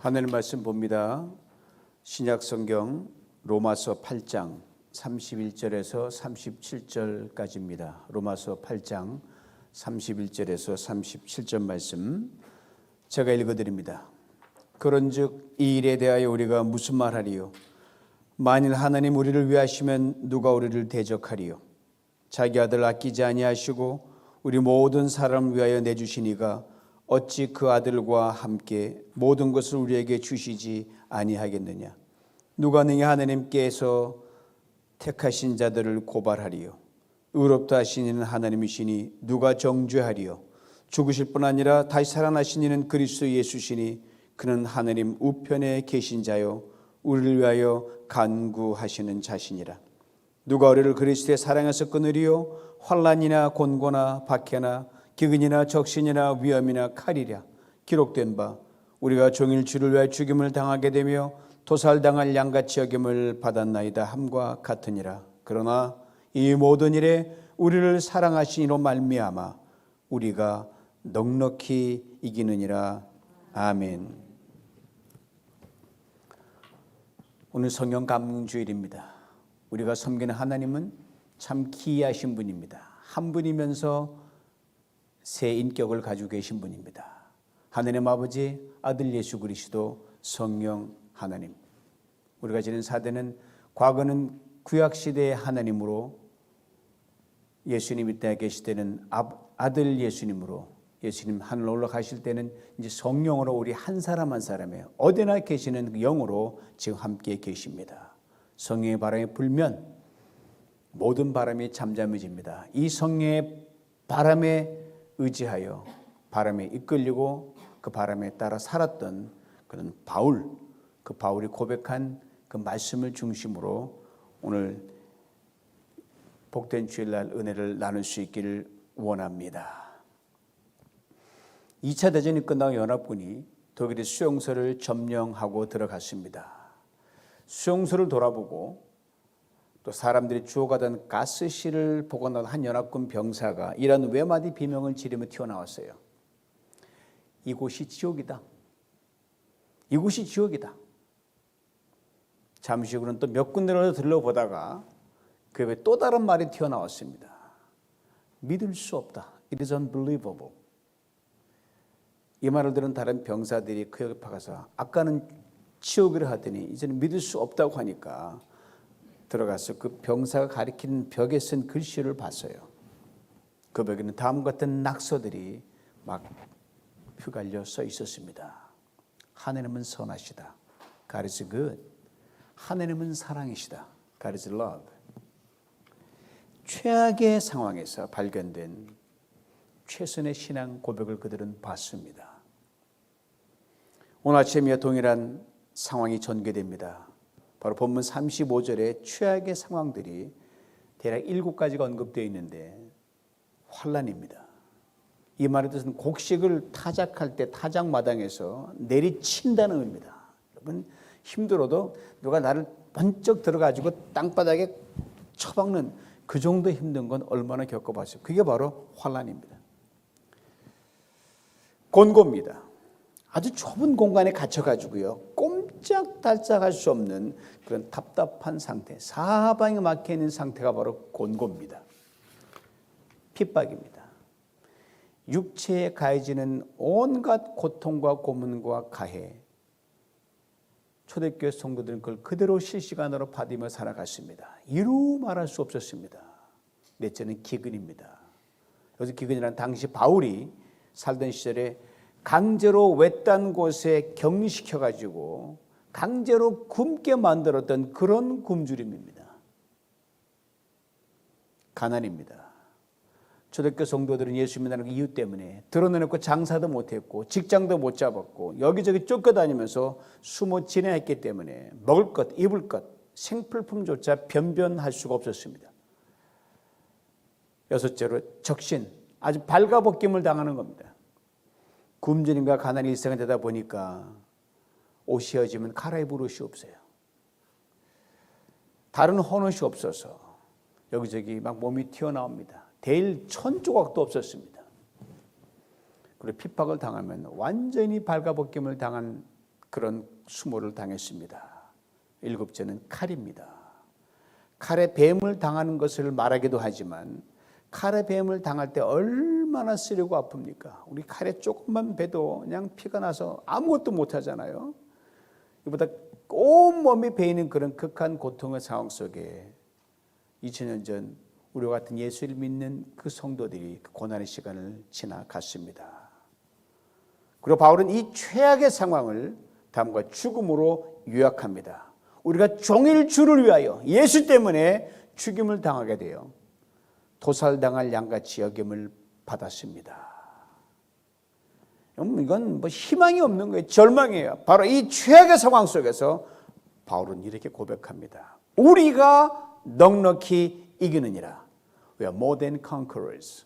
하나님 말씀 봅니다. 신약 성경 로마서 8장 31절에서 37절까지입니다. 로마서 8장 31절에서 37절 말씀 제가 읽어드립니다. 그런즉 이 일에 대하여 우리가 무슨 말하리요? 만일 하나님 우리를 위하시면 누가 우리를 대적하리요? 자기 아들 아끼지 아니하시고 우리 모든 사람을 위하여 내주시니가 어찌 그 아들과 함께 모든 것을 우리에게 주시지 아니하겠느냐? 누가 능히 하나님께서 택하신 자들을 고발하리요? 의롭다 하신 이는 하나님이시니 누가 정죄하리요? 죽으실 뿐 아니라 다시 살아나신 이는 그리스도 예수시니 그는 하나님 우편에 계신 자요 우리를 위하여 간구하시는 자시니라. 누가 우리를 그리스도의 사랑에서 끊으리요? 환난이나 곤고나 박해나 기근이나 적신이나 위험이나 칼이랴. 기록된 바 우리가 종일 주를 위하여 죽임을 당하게 되며 도살당할 양같이 여김을 받았나이다 함과 같으니라. 그러나 이 모든 일에 우리를 사랑하신 이로 말미암아 우리가 넉넉히 이기느니라. 아멘. 오늘 성령 감동주일입니다. 우리가 섬기는 하나님은 참 기이하신 분입니다. 한 분이면서 세 인격을 가지고 계신 분입니다. 하나님 아버지, 아들 예수 그리스도, 성령 하나님. 우리가 지낸 사대는 과거는 구약시대의 하나님으로, 예수님이 땅에 계실 때는 아들 예수님으로, 예수님 하늘로 올라가실 때는 이제 성령으로 우리 한 사람 한 사람에 어디나 계시는 영으로 지금 함께 계십니다. 성령의 바람이 불면 모든 바람이 잠잠해집니다. 이 성령의 바람에 의지하여 바람에 이끌리고 그 바람에 따라 살았던 그런 바울, 그 바울이 고백한 그 말씀을 중심으로 오늘 복된 주일날 은혜를 나눌 수 있기를 원합니다. 2차 대전이 끝나고 연합군이 독일의 수용소를 점령하고 들어갔습니다. 수용소를 돌아보고 또 사람들이 주워가던 가스실을 보관한 한 연합군 병사가 이런 외마디 비명을 지르며 튀어나왔어요. 이곳이 지옥이다. 이곳이 지옥이다. 잠시 후로는 또 몇 군데를 들러보다가 그 외에 또 다른 말이 튀어나왔습니다. 믿을 수 없다. It is unbelievable. 이 말을 들은 다른 병사들이 그 옆에 가서 아까는 지옥이라 하더니 이제는 믿을 수 없다고 하니까 들어가서 그 병사가 가리킨 벽에 쓴 글씨를 봤어요. 그 벽에는 다음과 같은 낙서들이 막 휘갈려 써 있었습니다. 하나님은 선하시다. God is good. 하나님은 사랑이시다. God is love. 최악의 상황에서 발견된 최선의 신앙 고백을 그들은 봤습니다. 오늘 아침에 동일한 상황이 전개됩니다. 바로 본문 35절에 최악의 상황들이 대략 7가지가 언급되어 있는데 환난입니다. 이 말의 뜻은 곡식을 타작할 때 타작마당에서 내리친다는 의미입니다. 여러분 힘들어도 누가 나를 번쩍 들어가지고 땅바닥에 쳐박는 그 정도 힘든 건 얼마나 겪어봤어요. 그게 바로 환난입니다. 곤고입니다. 아주 좁은 공간에 갇혀가지고요. 꼼짝달싹할 수 없는 그런 답답한 상태, 사방에 막혀있는 상태가 바로 곤고입니다. 핍박입니다. 육체에 가해지는 온갖 고통과 고문과 가해, 초대교회 성도들은 그걸 그대로 실시간으로 받으며 살아갔습니다. 이루 말할 수 없었습니다. 넷째는 기근입니다. 여기서 기근이란 당시 바울이 살던 시절에 강제로 외딴 곳에 격리시켜가지고 강제로 굶게 만들었던 그런 굶주림입니다. 가난입니다. 초대교회 성도들은 예수 믿는 이유 때문에 드러내놓고 장사도 못했고 직장도 못 잡았고 여기저기 쫓겨다니면서 숨어 지내했기 때문에 먹을 것, 입을 것, 생필품조차 변변할 수가 없었습니다. 여섯째로 적신, 아주 발가벗김을 당하는 겁니다. 굶주림과 가난이 일상이 되다 보니까 옷이 헤어지면 갈아입을 옷이 없어요. 다른 헌옷이 없어서 여기저기 막 몸이 튀어나옵니다. 데일 천 조각도 없었습니다. 그리고 핍박을 당하면 완전히 발가벗김을 당한 그런 수모를 당했습니다. 7째는 칼입니다. 칼에 뱀을 당하는 것을 말하기도 하지만 칼에 뱀을 당할 때 얼마나 쓰리고 아픕니까? 우리 칼에 조금만 베도 그냥 피가 나서 아무것도 못하잖아요. 이보다 온몸이 베이는 그런 극한 고통의 상황 속에 2000년 전 우리와 같은 예수를 믿는 그 성도들이 그 고난의 시간을 지나갔습니다. 그리고 바울은 이 최악의 상황을 다음과 죽음으로 요약합니다. 우리가 종일 주를 위하여 예수 때문에 죽임을 당하게 되어 도살당할 양같이 여김을 받았습니다. 이건 희망이 없는 거예요. 절망이에요. 바로 이 최악의 상황 속에서 바울은 이렇게 고백합니다. 우리가 넉넉히 이기느니라. We are more than conquerors.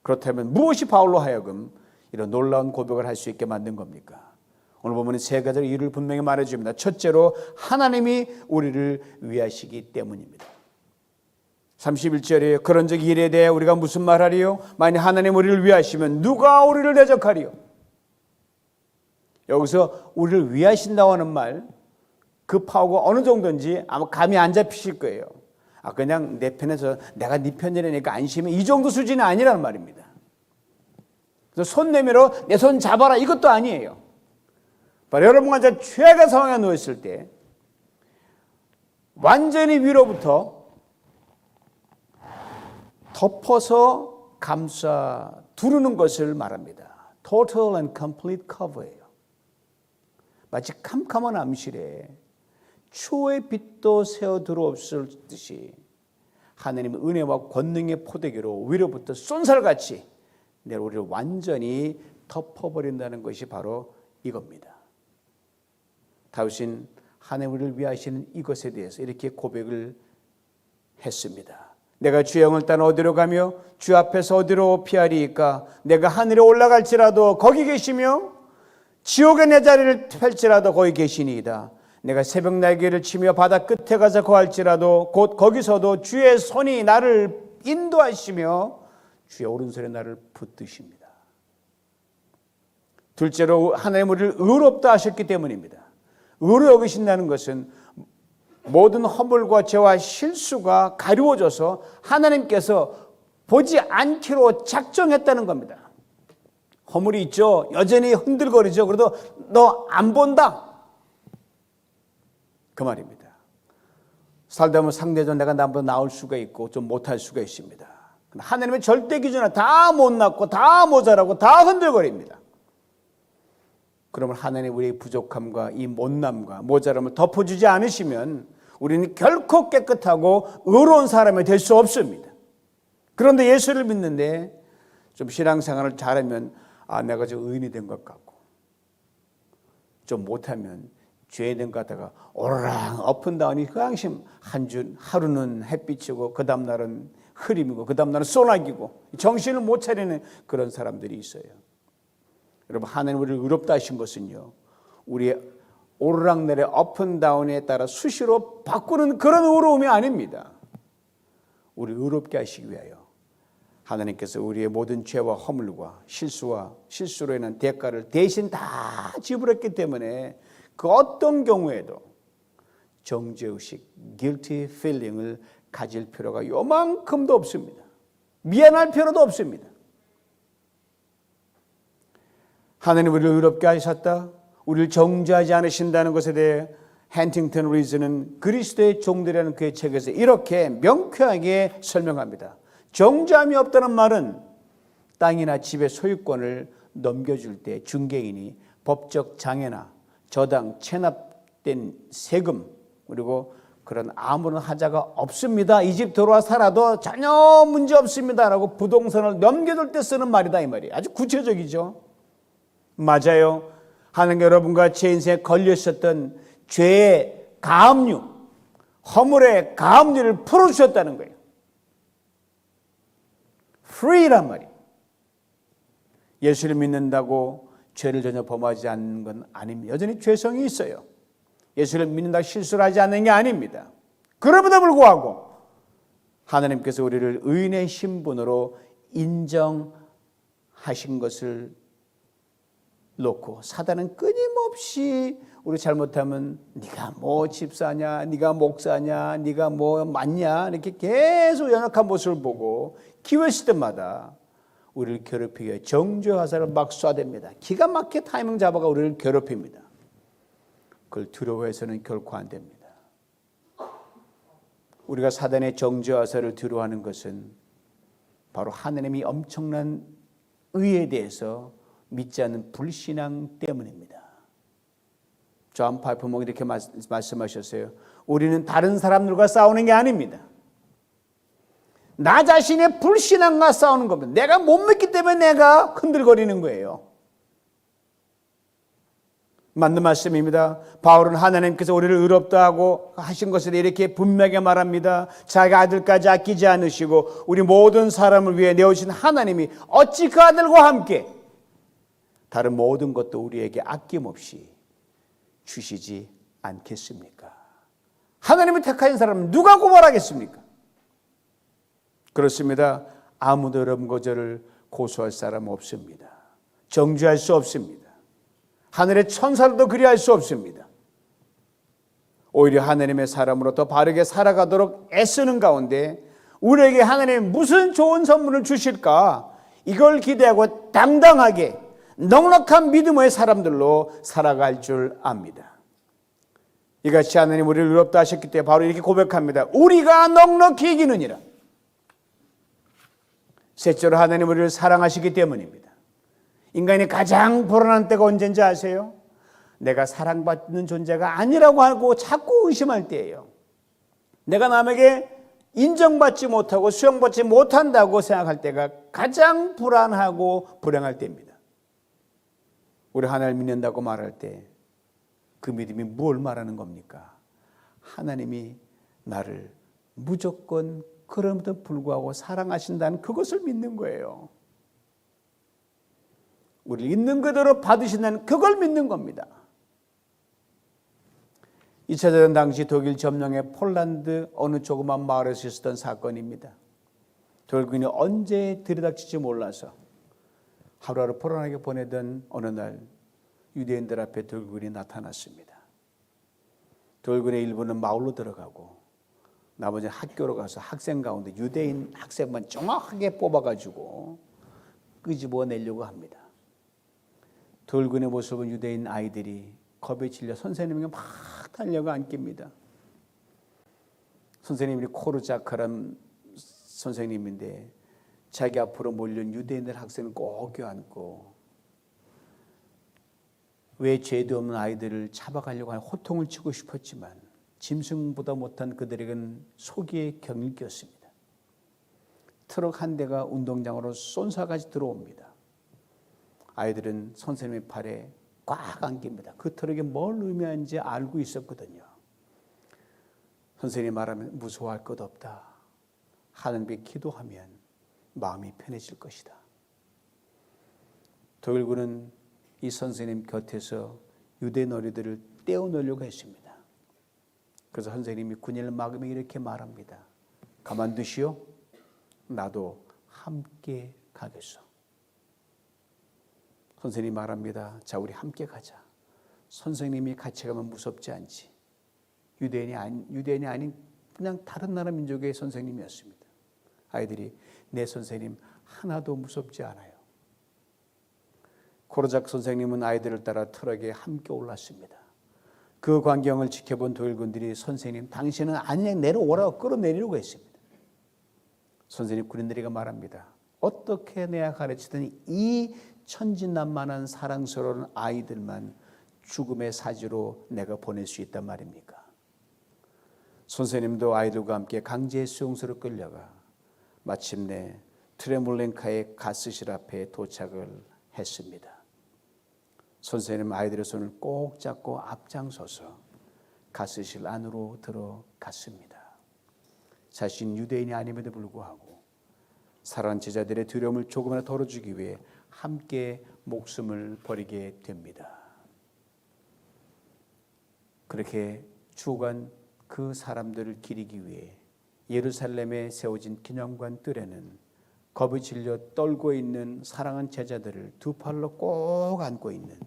그렇다면 무엇이 바울로 하여금 이런 놀라운 고백을 할 수 있게 만든 겁니까? 오늘 보면 세 가지 이유를 분명히 말해줍니다. 첫째로 하나님이 우리를 위하시기 때문입니다. 31절에 그런 적 일에 대해 우리가 무슨 말하리요? 만약 하나님 우리를 위하시면 누가 우리를 대적하리요? 여기서 우리를 위하신다고 하는 말, 그 파워가 어느 정도인지 아마 감이 안 잡히실 거예요. 그냥 내 편에서 내가 네 편이라니까 안심해, 이 정도 수준이 아니라는 말입니다. 그래서 손 내밀어 내 손 잡아라, 이것도 아니에요. 바로 여러분과 저 최악의 상황에 놓였을 때 완전히 위로부터 덮어서 감싸 두르는 것을 말합니다. Total and complete cover예요. 마치 캄캄한 암실에 추호의 빛도 새어 들어없을 듯이 하나님의 은혜와 권능의 포대기로 위로부터 쏜살같이 우리를 완전히 덮어버린다는 것이 바로 이겁니다. 다윗은 하나님 우리를 위하시는 이것에 대해서 이렇게 고백을 했습니다. 내가 주의 영을 따라 어디로 가며 주 앞에서 어디로 피하리이까? 내가 하늘에 올라갈지라도 거기 계시며 지옥에 내 자리를 펼지라도 거기 계시니이다. 내가 새벽 날개를 치며 바다 끝에 가서 거할지라도 곧 거기서도 주의 손이 나를 인도하시며 주의 오른손에 나를 붙드십니다. 둘째로 하나님 우리를 의롭다 하셨기 때문입니다. 의로 여기신다는 것은 모든 허물과 죄와 실수가 가리워져서 하나님께서 보지 않기로 작정했다는 겁니다. 허물이 있죠. 여전히 흔들거리죠. 그래도 너 안 본다, 그 말입니다. 살다 보면 상대적으로 내가 나보다 나을 수가 있고 좀 못할 수가 있습니다. 하나님의 절대 기준은 다 못났고 다 모자라고 다 흔들거립니다. 그러면 하나님 우리의 부족함과 이 못남과 모자람을 덮어주지 않으시면 우리는 결코 깨끗하고 의로운 사람이 될 수 없습니다. 그런데 예수를 믿는데 좀 신앙생활을 잘하면 내가 좀 의인이 된 것 같고, 좀 못하면 죄인 것 같다가 오르락 엎은다우니 그 항상 하루는 햇빛이고 그 다음날은 흐림이고 그 다음날은 소나기고 정신을 못 차리는 그런 사람들이 있어요. 여러분, 하나님 우리를 의롭다 하신 것은요, 우리의 오르락내리 업앤다운에 따라 수시로 바꾸는 그런 의로움이 아닙니다. 우리 의롭게 하시기 위하여 하나님께서 우리의 모든 죄와 허물과 실수로 인한 대가를 대신 다 지불했기 때문에 그 어떤 경우에도 정죄의식, guilty feeling을 가질 필요가 요만큼도 없습니다. 미안할 필요도 없습니다. 하나님 우리를 의롭게 하셨다, 우리를 정죄하지 않으신다는 것에 대해 핸팅턴 리즈는 그리스도의 종들이라는 그의 책에서 이렇게 명쾌하게 설명합니다. 정죄함이 없다는 말은 땅이나 집의 소유권을 넘겨줄 때 중개인이 법적 장애나 저당, 체납된 세금, 그리고 그런 아무런 하자가 없습니다, 이 집 들어와 살아도 전혀 문제 없습니다라고 부동산을 넘겨줄 때 쓰는 말이다, 이 말이에요. 아주 구체적이죠. 맞아요. 하나님 여러분과 제 인생에 걸려 있었던 죄의 가압류, 허물의 가압류를 풀어주셨다는 거예요. free란 말이에요. 예수를 믿는다고 죄를 전혀 범하지 않는 건 아닙니다. 여전히 죄성이 있어요. 예수를 믿는다고 실수를 하지 않는 게 아닙니다. 그럼에도 불구하고 하나님께서 우리를 의인의 신분으로 인정하신 것을 놓고 사단은 끊임없이 우리 잘못하면 네가 뭐 집사냐, 네가 목사냐, 네가 뭐 맞냐 이렇게 계속 연약한 모습을 보고 기회 있을 때마다 우리를 괴롭히기 위해 정죄 화살을 막 쏴댑니다. 기가 막히게 타이밍 잡아가 우리를 괴롭힙니다. 그걸 두려워해서는 결코 안 됩니다. 우리가 사단의 정죄 화살을 두려워하는 것은 바로 하나님이 엄청난 의에 대해서 믿지 않는 불신앙 때문입니다. 존 파이퍼 목이 이렇게 말씀하셨어요. 우리는 다른 사람들과 싸우는 게 아닙니다. 나 자신의 불신앙과 싸우는 겁니다. 내가 못 믿기 때문에 내가 흔들거리는 거예요. 맞는 말씀입니다. 바울은 하나님께서 우리를 의롭다 하고 하신 것에 대해 이렇게 분명하게 말합니다. 자기 아들까지 아끼지 않으시고 우리 모든 사람을 위해 내어주신 하나님이 어찌 그 아들과 함께 다른 모든 것도 우리에게 아낌없이 주시지 않겠습니까? 하나님을 택하신 사람은 누가 고발하겠습니까? 그렇습니다. 아무도 여러분 저를 고소할 사람 없습니다. 정죄할 수 없습니다. 하늘의 천사들도 그리할 수 없습니다. 오히려 하나님의 사람으로 더 바르게 살아가도록 애쓰는 가운데 우리에게 하나님이 무슨 좋은 선물을 주실까? 이걸 기대하고 당당하게 넉넉한 믿음의 사람들로 살아갈 줄 압니다. 이같이 하나님 우리를 의롭다 하셨기 때문에 바로 이렇게 고백합니다. 우리가 넉넉히 이기느니라. 셋째로 하나님 우리를 사랑하시기 때문입니다. 인간이 가장 불안한 때가 언제인지 아세요? 내가 사랑받는 존재가 아니라고 하고 자꾸 의심할 때예요. 내가 남에게 인정받지 못하고 수용받지 못한다고 생각할 때가 가장 불안하고 불행할 때입니다. 우리 하나님을 믿는다고 말할 때 그 믿음이 뭘 말하는 겁니까? 하나님이 나를 무조건 그럼에도 불구하고 사랑하신다는 그것을 믿는 거예요. 우리를 있는 그대로 받으신다는 그걸 믿는 겁니다. 2차 대전 당시 독일 점령의 폴란드 어느 조그만 마을에서 있었던 사건입니다. 독일군이 언제 들이닥칠지 몰라서 하루하루 불안하게 보내던 어느 날 유대인들 앞에 독일군이 나타났습니다. 독일군의 일부는 마을로 들어가고 나머지는 학교로 가서 학생 가운데 유대인 학생만 정확하게 뽑아가지고 끄집어내려고 합니다. 독일군의 모습은 유대인 아이들이 겁에 질려 선생님에게 막 달려가 안깁니다. 선생님이 코르자카란 선생님인데 자기 앞으로 몰려온 유대인들 학생을 꼭 껴안고 왜 죄도 없는 아이들을 잡아가려고 하는 호통을 치고 싶었지만 짐승보다 못한 그들에게는 속이의 경을 꼈습니다. 트럭 한 대가 운동장으로 쏜사같이 들어옵니다. 아이들은 선생님의 팔에 꽉 안깁니다. 그 트럭이 뭘 의미하는지 알고 있었거든요. 선생님이 말하면 무서워할 것 없다. 하나님께 기도하면 마음이 편해질 것이다. 독일군은 이 선생님 곁에서 유대 너리들을 떼어놓으려고 했습니다. 그래서 선생님이 군인을 막으며 이렇게 말합니다. 가만두시오. 나도 함께 가겠소. 선생님이 말합니다. 자, 우리 함께 가자. 선생님이 같이 가면 무섭지 않지. 유대인이 아닌 그냥 다른 나라 민족의 선생님이었습니다. 아이들이 내 선생님 하나도 무섭지 않아요. 코르작 선생님은 아이들을 따라 트럭에 함께 올랐습니다. 그 광경을 지켜본 독일군들이 선생님 당신은 안녕 내려오라고 끌어내리려고 했습니다. 선생님 군인들에게 말합니다. 어떻게 내가 가르치더니 이 천진난만한 사랑스러운 아이들만 죽음의 사지로 내가 보낼 수 있단 말입니까? 선생님도 아이들과 함께 강제 수용소로 끌려가 마침내 트레몰렌카의 가스실 앞에 도착을 했습니다. 선생님 아이들의 손을 꼭 잡고 앞장서서 가스실 안으로 들어갔습니다. 자신 유대인이 아님에도 불구하고 사랑하는 제자들의 두려움을 조금이라도 덜어주기 위해 함께 목숨을 버리게 됩니다. 그렇게 죽어간 그 사람들을 기리기 위해 예루살렘에 세워진 기념관 뜰에는 겁이 질려 떨고 있는 사랑하는 제자들을 두 팔로 꼭 안고 있는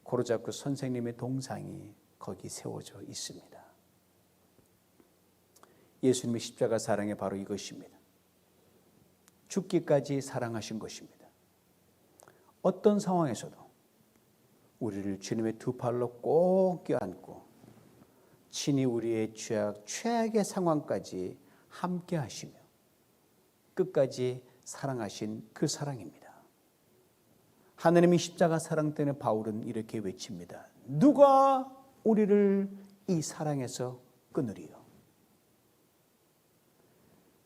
고로자크 선생님의 동상이 거기 세워져 있습니다. 예수님의 십자가 사랑이 바로 이것입니다. 죽기까지 사랑하신 것입니다. 어떤 상황에서도 우리를 주님의 두 팔로 꼭 껴안고 친히 우리의 최악의 상황까지 함께 하시며 끝까지 사랑하신 그 사랑입니다. 하나님의 십자가 사랑 때문에 바울은 이렇게 외칩니다. 누가 우리를 이 사랑에서 끊으리요?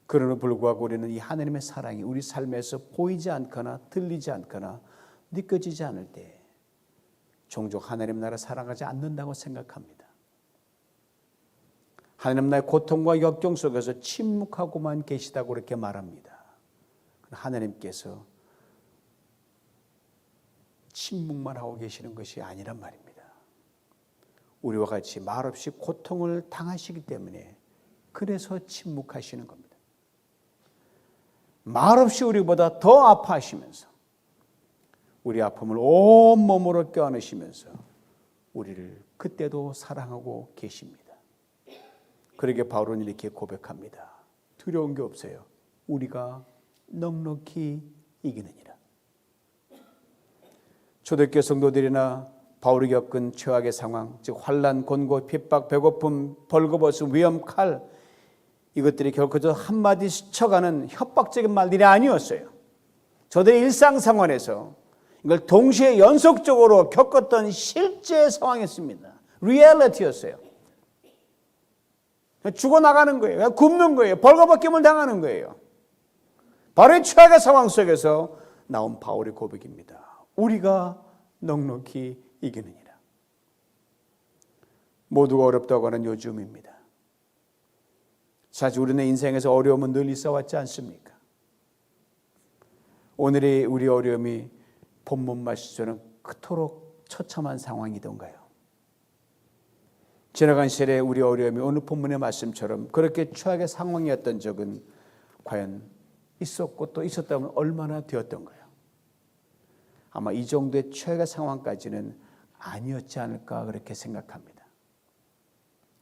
그러나 불구하고 우리는 이 하나님의 사랑이 우리 삶에서 보이지 않거나 들리지 않거나 느껴지지 않을 때 종종 하나님 나라 사랑하지 않는다고 생각합니다. 하나님 나라의 고통과 역경 속에서 침묵하고만 계시다고 그렇게 말합니다. 하나님께서 침묵만 하고 계시는 것이 아니란 말입니다. 우리와 같이 말없이 고통을 당하시기 때문에 그래서 침묵하시는 겁니다. 말없이 우리보다 더 아파하시면서 우리 아픔을 온몸으로 껴안으시면서 우리를 그때도 사랑하고 계십니다. 그러게 바울은 이렇게 고백합니다. 두려운 게 없어요. 우리가 넉넉히 이기느니라. 초대교회 성도들이나 바울이 겪은 최악의 상황, 즉 환난, 곤고, 핍박, 배고픔, 벌거벗음, 위험, 칼, 이것들이 결코 저 한마디 스쳐가는 협박적인 말들이 아니었어요. 저들의 일상생활에서 이걸 동시에 연속적으로 겪었던 실제 상황이었습니다. 리얼리티였어요. 죽어나가는 거예요. 굶는 거예요. 벌거벗김을 당하는 거예요. 바로 이 최악의 상황 속에서 나온 바울의 고백입니다. 우리가 넉넉히 이기느니라. 모두가 어렵다고 하는 요즘입니다. 사실 우리는 인생에서 어려움은 늘 있어왔지 않습니까? 오늘의 우리 어려움이 본문 말씀처럼 그토록 처참한 상황이던가요? 지나간 시절에 우리 어려움이 오늘 본문의 말씀처럼 그렇게 최악의 상황이었던 적은 과연 있었고 또 있었다면 얼마나 되었던가요? 아마 이 정도의 최악의 상황까지는 아니었지 않을까 그렇게 생각합니다.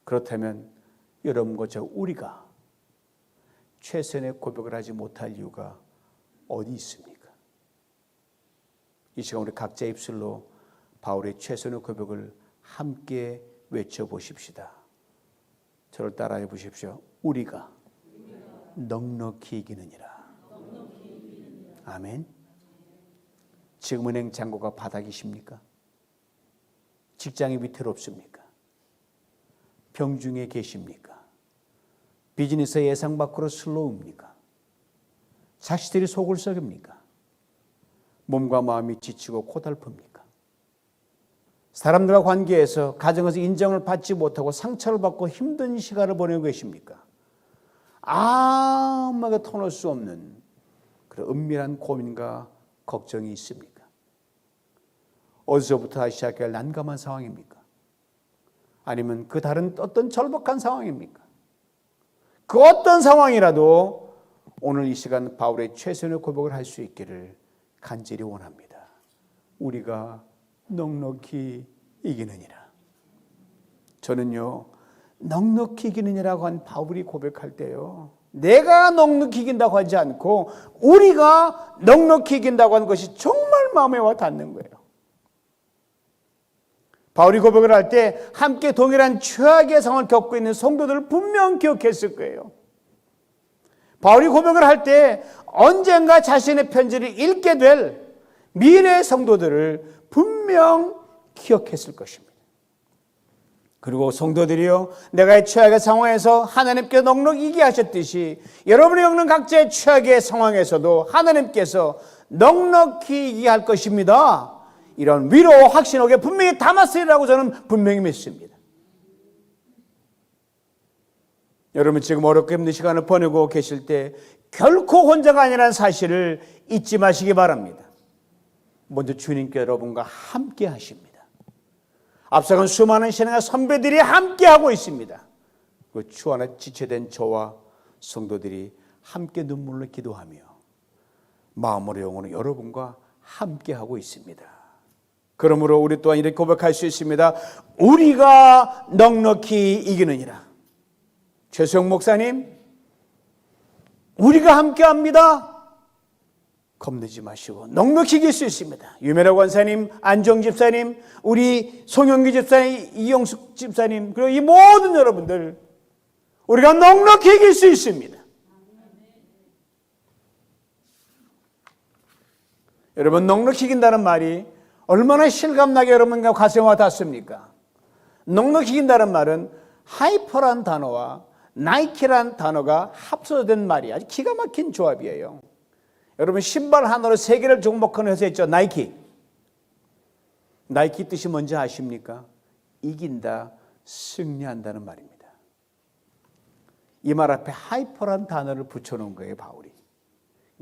그렇다면 여러분과 저 우리가 최선의 고백을 하지 못할 이유가 어디 있습니까? 이 시간 우리 각자 입술로 바울의 최선의 고백을 함께 외쳐보십시다. 저를 따라해 보십시오. 우리가 넉넉히 이기느니라. 아멘. 지금 은행 잔고가 바닥이십니까? 직장이 위태롭습니까? 병중에 계십니까? 비즈니스 예상 밖으로 슬로우입니까? 자식들이 속을 썩입니까? 몸과 마음이 지치고 고달픕니까? 사람들과 관계에서 가정에서 인정을 받지 못하고 상처를 받고 힘든 시간을 보내고 계십니까? 아무에게 터놓을 수 없는 그런 은밀한 고민과 걱정이 있습니까? 어디서부터 시작할 난감한 상황입니까? 아니면 그 다른 어떤 절박한 상황입니까? 그 어떤 상황이라도 오늘 이 시간 바울의 최선의 고백을 할 수 있기를 간절히 원합니다. 우리가 넉넉히 이기느니라. 저는요, 넉넉히 이기느니라고 한 바울이 고백할 때요, 내가 넉넉히 이긴다고 하지 않고 우리가 넉넉히 이긴다고 하는 것이 정말 마음에 와 닿는 거예요. 바울이 고백을 할 때 함께 동일한 최악의 상황을 겪고 있는 성도들을 분명 기억했을 거예요. 바울이 고백을 할 때 언젠가 자신의 편지를 읽게 될 미래의 성도들을 분명 기억했을 것입니다. 그리고 성도들이요, 내가 최악의 상황에서 하나님께 넉넉히 이기게 하셨듯이 여러분이 겪는 각자의 최악의 상황에서도 하나님께서 넉넉히 이기게 할 것입니다. 이런 위로와 확신하게 분명히 담았으리라고 저는 분명히 믿습니다. 여러분 지금 어렵고 힘든 시간을 보내고 계실 때 결코 혼자가 아니라는 사실을 잊지 마시기 바랍니다. 먼저 주님께 여러분과 함께 하십니다. 앞서간 수많은 신앙의 선배들이 함께하고 있습니다. 그 주 안에 지체된 저와 성도들이 함께 눈물로 기도하며 마음으로 영으로 여러분과 함께하고 있습니다. 그러므로 우리 또한 이렇게 고백할 수 있습니다. 우리가 넉넉히 이기느니라. 최수영 목사님, 우리가 함께합니다. 겁내지 마시고 넉넉히 이길 수 있습니다. 유메라 권사님, 안정 집사님, 우리 송영기 집사님, 이영숙 집사님, 그리고 이 모든 여러분들, 우리가 넉넉히 이길 수 있습니다. 여러분, 넉넉히 이긴다는 말이 얼마나 실감나게 여러분과 가슴과 닿습니까? 넉넉히 이긴다는 말은 하이퍼란 단어와 나이키란 단어가 합쳐진 말이 아주 기가 막힌 조합이에요. 여러분, 신발 하나로 세계를 정복하는 회사 있죠? 나이키. 나이키 뜻이 뭔지 아십니까? 이긴다, 승리한다는 말입니다. 이 말 앞에 하이퍼란 단어를 붙여놓은 거예요, 바울이.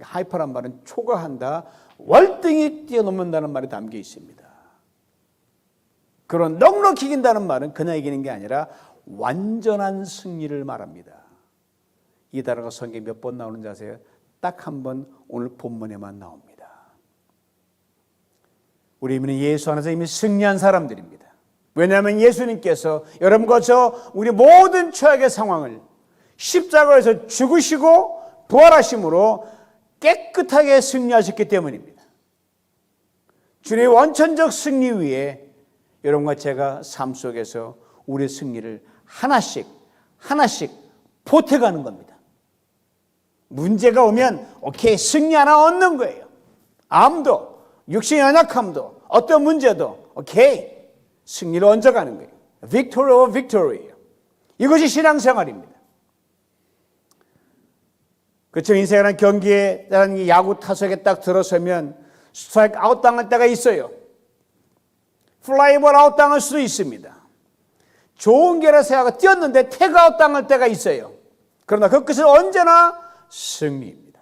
하이퍼란 말은 초과한다, 월등히 뛰어넘는다는 말이 담겨 있습니다. 그런 넉넉히 이긴다는 말은 그냥 이기는 게 아니라 완전한 승리를 말합니다. 이 단어가 성경에 몇 번 나오는지 아세요? 딱 한 번 오늘 본문에만 나옵니다. 우리는 예수 안에서 이미 승리한 사람들입니다. 왜냐하면 예수님께서 여러분과 저 우리 모든 최악의 상황을 십자가에서 죽으시고 부활하심으로 깨끗하게 승리하셨기 때문입니다. 주님의 원천적 승리 위에 여러분과 제가 삶 속에서 우리의 승리를 하나씩 보태가는 겁니다. 문제가 오면 오케이, 승리 하나 얻는 거예요. 암도, 육신의 연약함도, 어떤 문제도 오케이, 승리를 얹어가는 거예요. Victory over victory. 이것이 신앙생활입니다. 그렇죠. 인생이라는 경기에, 야구 타석에 딱 들어서면 스트라이크 아웃 당할 때가 있어요. 플라이볼 아웃 당할 수도 있습니다. 좋은 결과세가 뛰었는데 태그아웃 당할 때가 있어요. 그러나 그 끝은 언제나 승리입니다.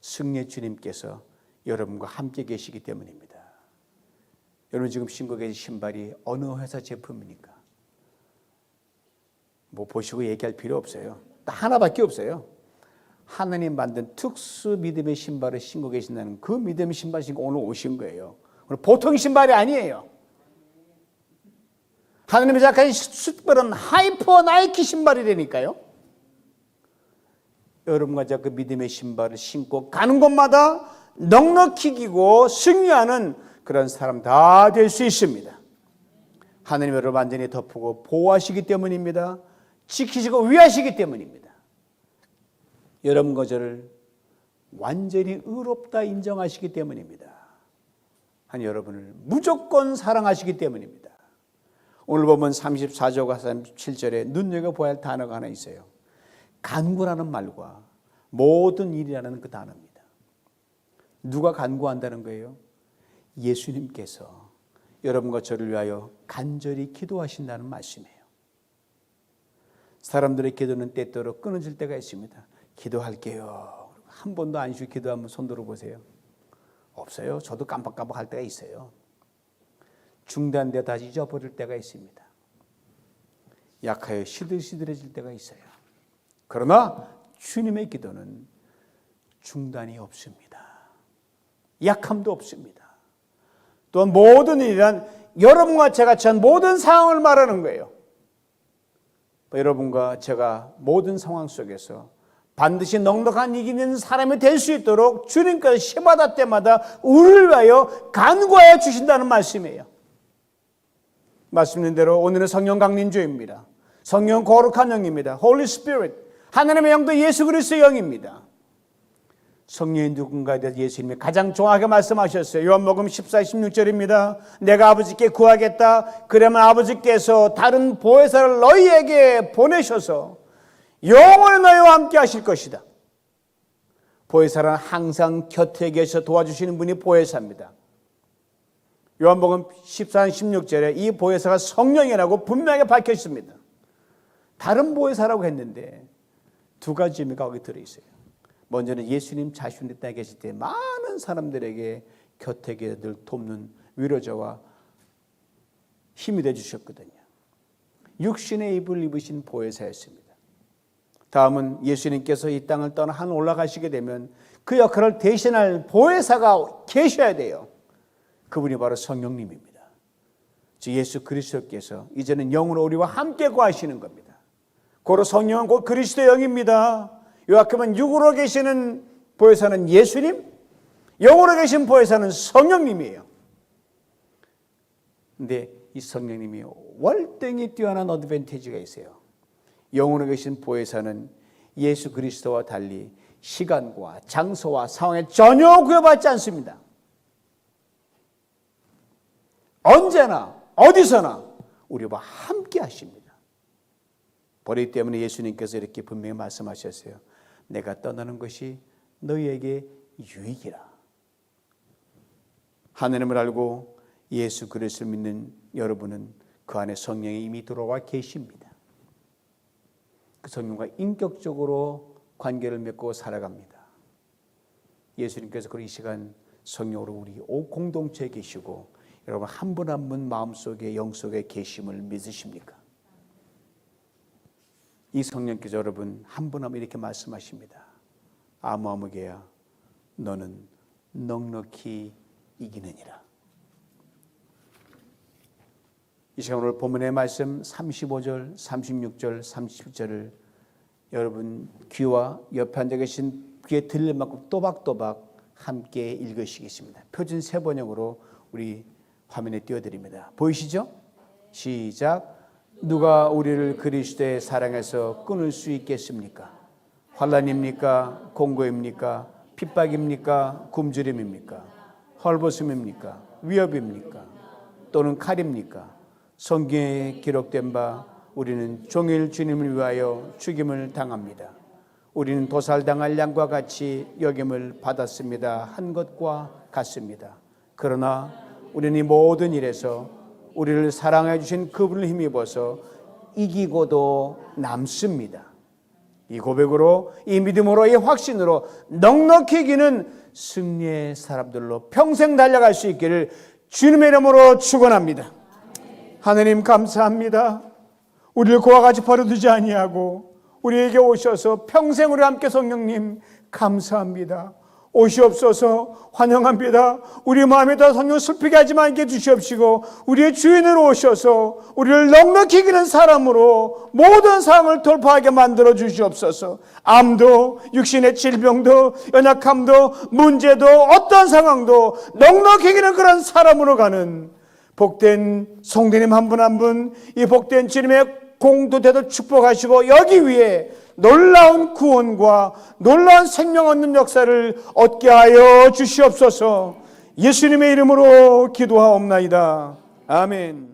승리의 주님께서 여러분과 함께 계시기 때문입니다. 여러분, 지금 신고 계신 신발이 어느 회사 제품입니까? 뭐 보시고 얘기할 필요 없어요. 딱 하나밖에 없어요. 하나님 만든 특수 믿음의 신발을 신고 계신다는 그 믿음의 신발 신고 오늘 오신 거예요. 보통 신발이 아니에요. 하나님이 작가신 특별한 하이퍼 나이키 신발이라니까요. 여러분과 저 그 믿음의 신발을 신고 가는 곳마다 넉넉히 이기고 승리하는 그런 사람 다 될 수 있습니다. 하나님 여러분 완전히 덮고 보호하시기 때문입니다. 지키시고 위하시기 때문입니다. 여러분과 저를 완전히 의롭다 인정하시기 때문입니다. 한 여러분을 무조건 사랑하시기 때문입니다. 오늘 보면 34절과 37절에 눈여겨보아야 할 단어가 하나 있어요. 간구라는 말과 모든 일이라는 그 단어입니다. 누가 간구한다는 거예요? 예수님께서 여러분과 저를 위하여 간절히 기도하신다는 말씀이에요. 사람들의 기도는 때때로 끊어질 때가 있습니다. 기도할게요. 한 번도 안 쉬고 기도 한번 손 들어보세요. 없어요. 저도 깜빡깜빡할 때가 있어요. 중단되어 다시 잊어버릴 때가 있습니다. 약하여 시들시들해질 때가 있어요. 그러나 주님의 기도는 중단이 없습니다. 약함도 없습니다. 또한 모든 일이란 여러분과 제가 처한 모든 상황을 말하는 거예요. 여러분과 제가 모든 상황 속에서 반드시 넉넉한 이기는 사람이 될 수 있도록 주님께서 시마다 때마다 우리를 위하여 간구하여 주신다는 말씀이에요. 말씀드린 대로 오늘은 성령 강림주입니다. 성령 거룩한 영입니다. Holy Spirit. 하나님의 영도 예수 그리스도의 영입니다. 성령이 누군가에 대해서 예수님이 가장 정확하게 말씀하셨어요. 요한복음 14, 16절입니다. 내가 아버지께 구하겠다. 그러면 아버지께서 다른 보혜사를 너희에게 보내셔서 영원히 너희와 함께 하실 것이다. 보혜사는 항상 곁에 계셔 도와주시는 분이 보혜사입니다. 요한복음 14, 16절에 이 보혜사가 성령이라고 분명하게 밝혀 있습니다. 다른 보혜사라고 했는데 두 가지 의미가 거기 들어있어요. 먼저는 예수님 자신이 땅에 계실 때 많은 사람들에게 곁에 늘 돕는 위로자와 힘이 되어주셨거든요. 육신의 입을 입으신 보혜사였습니다. 다음은 예수님께서 이 땅을 떠나 하늘 올라가시게 되면 그 역할을 대신할 보혜사가 계셔야 돼요. 그분이 바로 성령님입니다. 즉 예수 그리스도께서 이제는 영으로 우리와 함께 거하시는 겁니다. 고로 성령은 곧 그리스도의 영입니다. 요약하면 육으로 계시는 보혜사는 예수님, 영으로 계신 보혜사는 성령님이에요. 근데 이 성령님이 월등히 뛰어난 어드밴티지가 있어요. 영으로 계신 보혜사는 예수 그리스도와 달리 시간과 장소와 상황에 전혀 구애받지 않습니다. 언제나 어디서나 우리와 함께 하십니다. 그렇기 때문에 예수님께서 이렇게 분명히 말씀하셨어요. 내가 떠나는 것이 너희에게 유익이라. 하나님을 알고 예수 그리스도를 믿는 여러분은 그 안에 성령이 이미 들어와 계십니다. 그 성령과 인격적으로 관계를 맺고 살아갑니다. 예수님께서 이 시간 성령으로 우리 공동체에 계시고 여러분 한 분 한 분 마음속에 영속에 계심을 믿으십니까? 이 성령께서 여러분 한 분 한 분 이렇게 말씀하십니다. 아무개야 너는 넉넉히 이기느니라. 이 시간 오늘 본문의 말씀 35절, 36절, 37절을 여러분 귀와 옆에 앉아 계신 귀에 들릴 만큼 또박또박 함께 읽으시겠습니다. 표준 세번역으로 우리 화면에 띄워드립니다. 보이시죠? 시작. 누가 우리를 그리스도의 사랑에서 끊을 수 있겠습니까? 환난입니까? 공고입니까? 핍박입니까? 굶주림입니까? 헐벗음입니까? 위협입니까? 또는 칼입니까? 성경에 기록된 바 우리는 종일 주님을 위하여 죽임을 당합니다. 우리는 도살당할 양과 같이 여김을 받았습니다. 한 것과 같습니다. 그러나 우리는 이 모든 일에서 우리를 사랑해 주신 그분을 힘입어서 이기고도 남습니다. 이 고백으로, 이 믿음으로, 이 확신으로 넉넉히 이기는 승리의 사람들로 평생 달려갈 수 있기를 주님의 이름으로 축원합니다. 하나님 감사합니다. 우리를 그와 같이 버려두지 아니하고 우리에게 오셔서 평생 우리와 함께 성령님 감사합니다. 오시옵소서. 환영합니다. 우리 마음에다 성령 슬프게 하지 말게 주시옵시고 우리의 주인으로 오셔서 우리를 넉넉히 이기는 사람으로 모든 상황을 돌파하게 만들어 주시옵소서. 암도 육신의 질병도 연약함도 문제도 어떤 상황도 넉넉히 이기는 그런 사람으로 가는 복된 성도님 한 분 한 분 이 복된 주님의 공도되도 축복하시고 여기 위에 놀라운 구원과 놀라운 생명 얻는 역사를 얻게 하여 주시옵소서. 예수님의 이름으로 기도하옵나이다. 아멘.